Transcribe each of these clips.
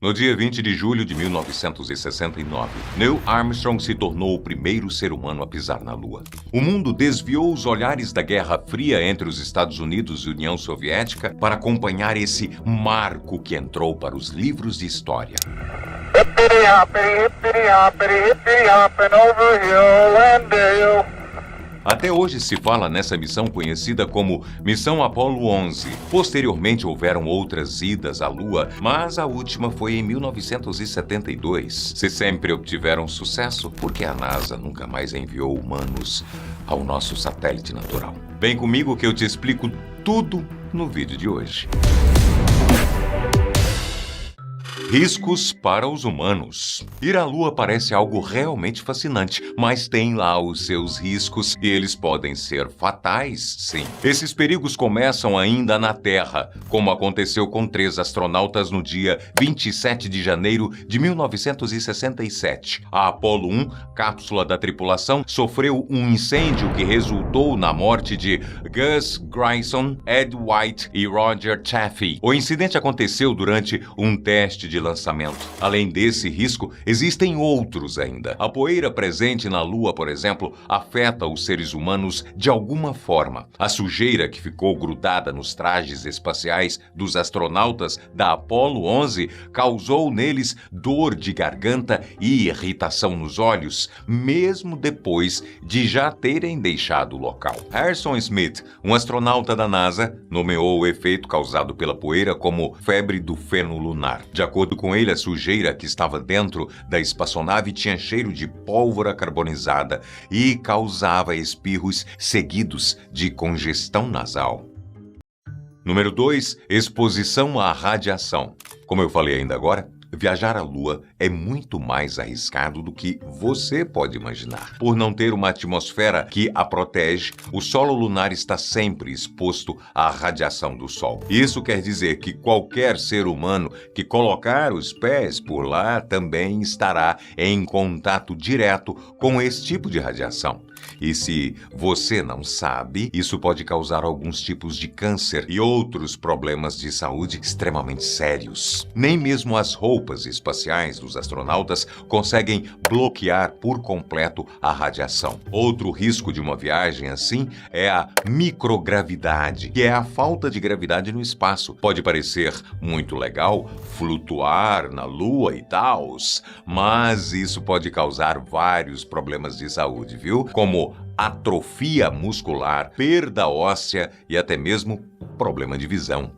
No dia 20 de julho de 1969, Neil Armstrong se tornou o primeiro ser humano a pisar na Lua. O mundo desviou os olhares da Guerra Fria entre os Estados Unidos e União Soviética para acompanhar esse marco que entrou para os livros de história. Hippity hoppity, hippity hoppin' over hill and dale. Até hoje se fala nessa missão conhecida como Missão Apollo 11. Posteriormente houveram outras idas à Lua, mas a última foi em 1972. Se sempre obtiveram sucesso, porque a NASA nunca mais enviou humanos ao nosso satélite natural. Vem comigo que eu te explico tudo no vídeo de hoje. Riscos para os humanos. Ir à Lua parece algo realmente fascinante, mas tem lá os seus riscos e eles podem ser fatais, sim. Esses perigos começam ainda na Terra, como aconteceu com 3 astronautas no dia 27 de janeiro de 1967. A Apollo 1, cápsula da tripulação, sofreu um incêndio que resultou na morte de Gus Grissom, Ed White e Roger Chaffee. O incidente aconteceu durante um teste de lançamento. Além desse risco, existem outros ainda. A poeira presente na Lua, por exemplo, afeta os seres humanos de alguma forma. A sujeira que ficou grudada nos trajes espaciais dos astronautas da Apollo 11 causou neles dor de garganta e irritação nos olhos, mesmo depois de já terem deixado o local. Harrison Smith, um astronauta da NASA, nomeou o efeito causado pela poeira como febre do feno lunar. De acordo com ele, a sujeira que estava dentro da espaçonave tinha cheiro de pólvora carbonizada e causava espirros seguidos de congestão nasal. Número 2. Exposição à radiação. Como eu falei ainda agora, viajar à Lua é muito mais arriscado do que você pode imaginar. Por não ter uma atmosfera que a protege, o solo lunar está sempre exposto à radiação do Sol. Isso quer dizer que qualquer ser humano que colocar os pés por lá também estará em contato direto com esse tipo de radiação. E se você não sabe, isso pode causar alguns tipos de câncer e outros problemas de saúde extremamente sérios. Nem mesmo as roupas espaciais dos astronautas conseguem bloquear por completo a radiação. Outro risco de uma viagem assim é a microgravidade, que é a falta de gravidade no espaço. Pode parecer muito legal flutuar na Lua e tal, mas isso pode causar vários problemas de saúde, viu? Como atrofia muscular, perda óssea e até mesmo problema de visão.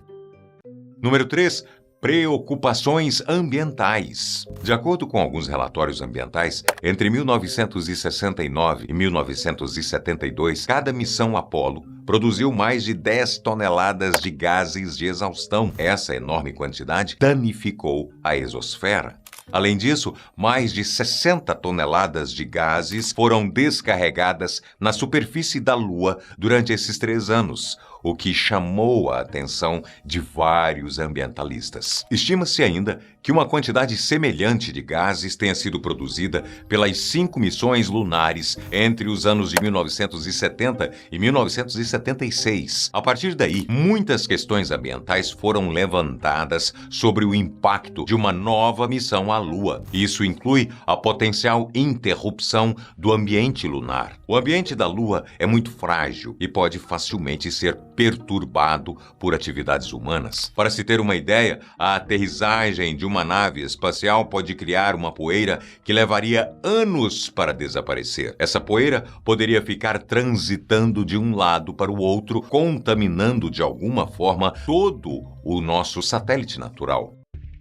Número 3. Preocupações ambientais. De acordo com alguns relatórios ambientais, entre 1969 e 1972, cada missão Apollo produziu mais de 10 toneladas de gases de exaustão. Essa enorme quantidade danificou a exosfera. Além disso, mais de 60 toneladas de gases foram descarregadas na superfície da Lua durante esses 3 anos, o que chamou a atenção de vários ambientalistas. Estima-se ainda que uma quantidade semelhante de gases tenha sido produzida pelas 5 missões lunares entre os anos de 1970 e 1976. A partir daí, muitas questões ambientais foram levantadas sobre o impacto de uma nova missão à Lua. Isso inclui a potencial interrupção do ambiente lunar. O ambiente da Lua é muito frágil e pode facilmente ser perturbado por atividades humanas. Para se ter uma ideia, a aterrissagem de uma nave espacial pode criar uma poeira que levaria anos para desaparecer. Essa poeira poderia ficar transitando de um lado para o outro, contaminando de alguma forma todo o nosso satélite natural.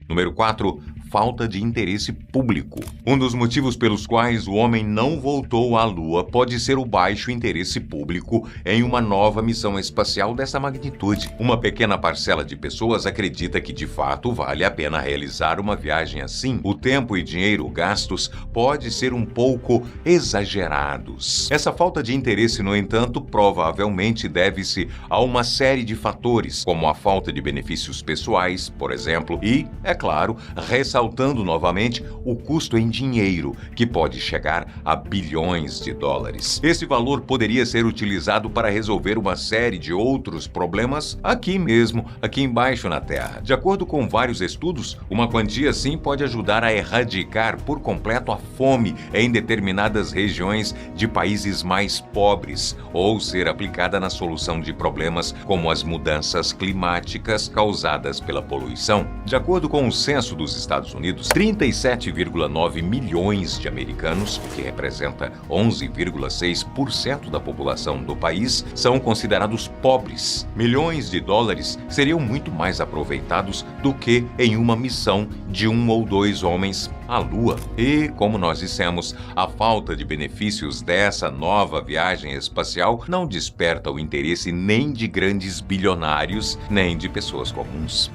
Número 4. Falta de interesse público. Um dos motivos pelos quais o homem não voltou à Lua pode ser o baixo interesse público em uma nova missão espacial dessa magnitude. Uma pequena parcela de pessoas acredita que de fato vale a pena realizar uma viagem assim. O tempo e dinheiro gastos pode ser um pouco exagerados. Essa falta de interesse, no entanto, provavelmente deve-se a uma série de fatores, como a falta de benefícios pessoais, por exemplo, e, é claro, ressaltar ressaltando novamente o custo em dinheiro, que pode chegar a bilhões de dólares. Esse valor poderia ser utilizado para resolver uma série de outros problemas aqui mesmo, aqui embaixo na Terra. De acordo com vários estudos, uma quantia assim pode ajudar a erradicar por completo a fome em determinadas regiões de países mais pobres, ou ser aplicada na solução de problemas como as mudanças climáticas causadas pela poluição. De acordo com o censo dos Estados Unidos, 37,9 milhões de americanos, o que representa 11,6% da população do país, são considerados pobres. Milhões de dólares seriam muito mais aproveitados do que em uma missão de 1 ou 2 homens à Lua. E, como nós dissemos, a falta de benefícios dessa nova viagem espacial não desperta o interesse nem de grandes bilionários, nem de pessoas comuns.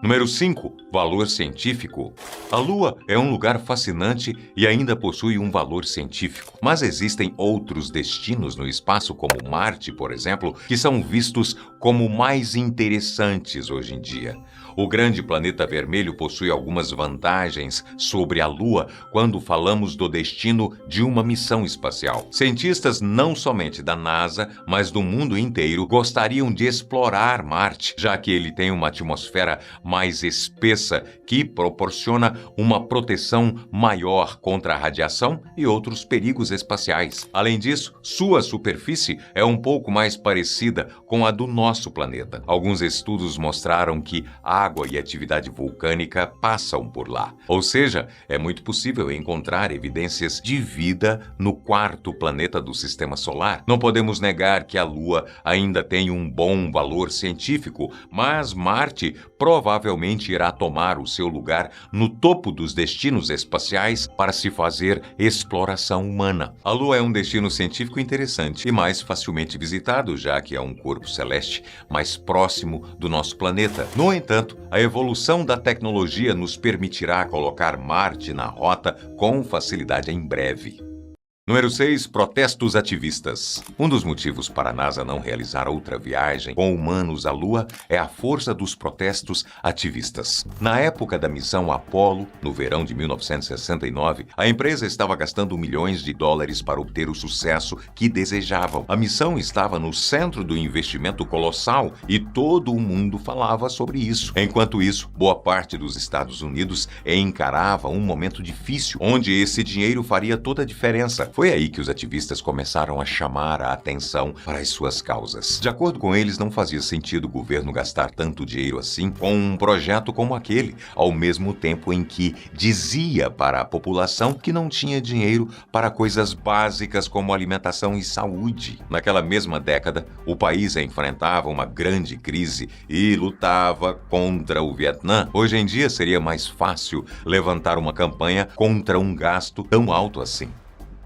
Número 5. Valor científico. A Lua é um lugar fascinante e ainda possui um valor científico. Mas existem outros destinos no espaço, como Marte, por exemplo, que são vistos como mais interessantes hoje em dia. O grande planeta vermelho possui algumas vantagens sobre a Lua quando falamos do destino de uma missão espacial. Cientistas não somente da NASA, mas do mundo inteiro gostariam de explorar Marte, já que ele tem uma atmosfera mais espessa que proporciona uma proteção maior contra a radiação e outros perigos espaciais. Além disso, sua superfície é um pouco mais parecida com a do nosso planeta. Alguns estudos mostraram que água e atividade vulcânica passam por lá. Ou seja, é muito possível encontrar evidências de vida no quarto planeta do Sistema Solar. Não podemos negar que a Lua ainda tem um bom valor científico, mas Marte provavelmente irá tomar o seu lugar no topo dos destinos espaciais para se fazer exploração humana. A Lua é um destino científico interessante e mais facilmente visitado, já que é um corpo celeste mais próximo do nosso planeta. No entanto, a evolução da tecnologia nos permitirá colocar Marte na rota com facilidade em breve. Número 6. Protestos ativistas. Um dos motivos para a NASA não realizar outra viagem com humanos à Lua é a força dos protestos ativistas. Na época da missão Apollo, no verão de 1969, a empresa estava gastando milhões de dólares para obter o sucesso que desejavam. A missão estava no centro do investimento colossal e todo o mundo falava sobre isso. Enquanto isso, boa parte dos Estados Unidos encarava um momento difícil, onde esse dinheiro faria toda a diferença. Foi aí que os ativistas começaram a chamar a atenção para as suas causas. De acordo com eles, não fazia sentido o governo gastar tanto dinheiro assim com um projeto como aquele, ao mesmo tempo em que dizia para a população que não tinha dinheiro para coisas básicas como alimentação e saúde. Naquela mesma década, o país enfrentava uma grande crise e lutava contra o Vietnã. Hoje em dia, seria mais fácil levantar uma campanha contra um gasto tão alto assim.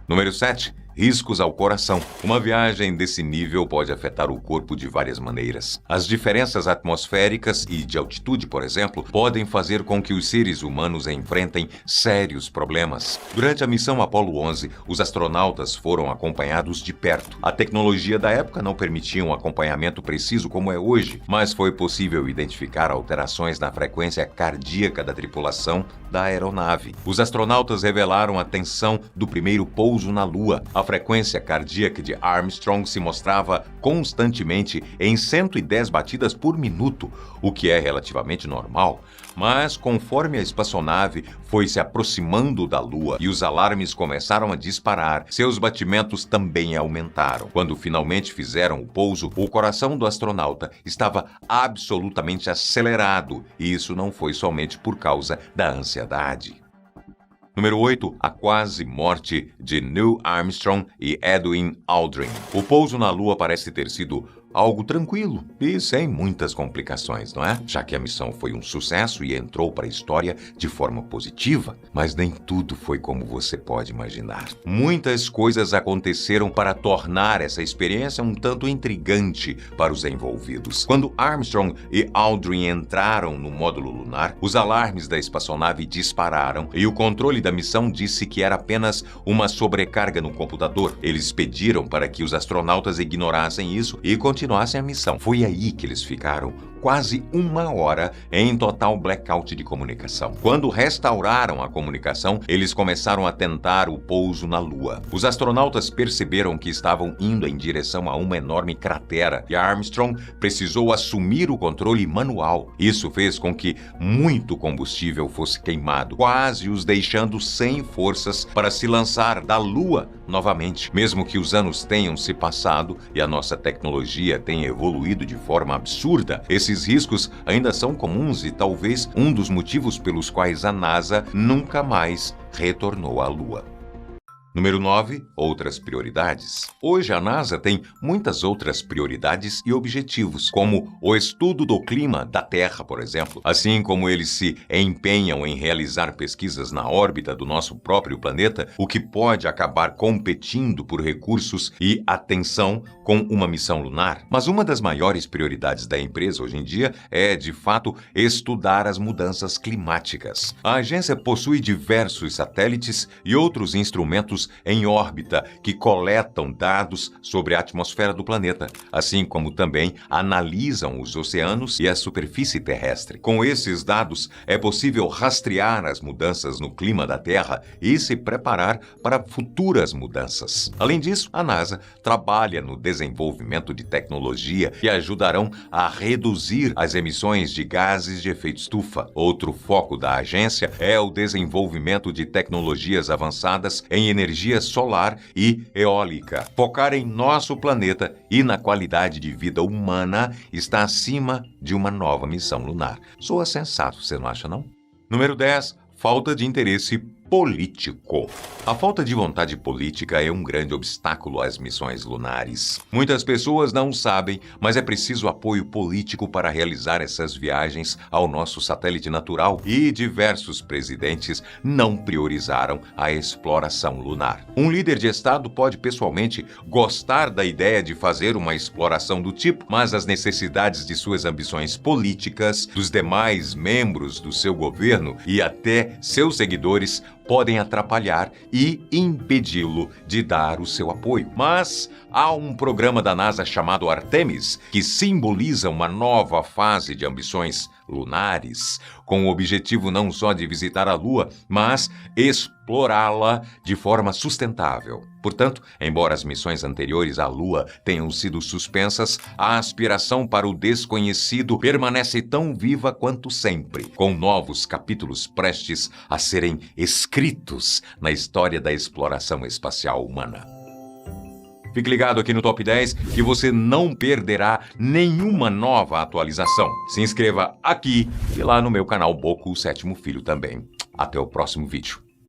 Número 7. Riscos ao coração. Uma viagem desse nível pode afetar o corpo de várias maneiras. As diferenças atmosféricas e de altitude, por exemplo, podem fazer com que os seres humanos enfrentem sérios problemas. Durante a missão Apollo 11, os astronautas foram acompanhados de perto. A tecnologia da época não permitia um acompanhamento preciso como é hoje, mas foi possível identificar alterações na frequência cardíaca da tripulação da aeronave. Os astronautas revelaram a tensão do primeiro pouso na Lua. A frequência cardíaca de Armstrong se mostrava constantemente em 110 batidas por minuto, o que é relativamente normal. Mas, conforme a espaçonave foi se aproximando da Lua e os alarmes começaram a disparar, seus batimentos também aumentaram. Quando finalmente fizeram o pouso, o coração do astronauta estava absolutamente acelerado, e isso não foi somente por causa da ansiedade. Número 8. A quase morte de Neil Armstrong e Edwin Aldrin. O pouso na Lua parece ter sido algo tranquilo e sem muitas complicações, não é? Já que a missão foi um sucesso e entrou para a história de forma positiva. Mas nem tudo foi como você pode imaginar. Muitas coisas aconteceram para tornar essa experiência um tanto intrigante para os envolvidos. Quando Armstrong e Aldrin entraram no módulo lunar, os alarmes da espaçonave dispararam e o controle da missão disse que era apenas uma sobrecarga no computador. Eles pediram para que os astronautas ignorassem isso e continuassem a missão. Foi aí que eles ficaram quase 1 hora em total blackout de comunicação. Quando restauraram a comunicação, eles começaram a tentar o pouso na Lua. Os astronautas perceberam que estavam indo em direção a uma enorme cratera e Armstrong precisou assumir o controle manual. Isso fez com que muito combustível fosse queimado, quase os deixando sem forças para se lançar da Lua novamente. Mesmo que os anos tenham se passado e a nossa tecnologia tenha evoluído de forma absurda, esses riscos ainda são comuns e talvez um dos motivos pelos quais a NASA nunca mais retornou à Lua. Número 9. Outras prioridades. Hoje a NASA tem muitas outras prioridades e objetivos, como o estudo do clima da Terra, por exemplo. Assim como eles se empenham em realizar pesquisas na órbita do nosso próprio planeta, o que pode acabar competindo por recursos e atenção com uma missão lunar. Mas uma das maiores prioridades da empresa hoje em dia é, de fato, estudar as mudanças climáticas. A agência possui diversos satélites e outros instrumentos em órbita que coletam dados sobre a atmosfera do planeta, assim como também analisam os oceanos e a superfície terrestre. Com esses dados, é possível rastrear as mudanças no clima da Terra e se preparar para futuras mudanças. Além disso, a NASA trabalha no desenvolvimento de tecnologia que ajudarão a reduzir as emissões de gases de efeito estufa. Outro foco da agência é o desenvolvimento de tecnologias avançadas em energia solar e eólica. Focar em nosso planeta e na qualidade de vida humana está acima de uma nova missão lunar. Soa sensato, você não acha, não? Número 10. Falta de interesse político. A falta de vontade política é um grande obstáculo às missões lunares. Muitas pessoas não sabem, mas é preciso apoio político para realizar essas viagens ao nosso satélite natural e diversos presidentes não priorizaram a exploração lunar. Um líder de Estado pode pessoalmente gostar da ideia de fazer uma exploração do tipo, mas as necessidades de suas ambições políticas, dos demais membros do seu governo e até seus seguidores podem atrapalhar e impedi-lo de dar o seu apoio. Mas há um programa da NASA chamado Artemis, que simboliza uma nova fase de ambições lunares, com o objetivo não só de visitar a Lua, mas explorá-la de forma sustentável. Portanto, embora as missões anteriores à Lua tenham sido suspensas, a aspiração para o desconhecido permanece tão viva quanto sempre, com novos capítulos prestes a serem escritos na história da exploração espacial humana. Fique ligado aqui no Top 10 que você não perderá nenhuma nova atualização. Se inscreva aqui e lá no meu canal Boco, o Sétimo Filho também. Até o próximo vídeo.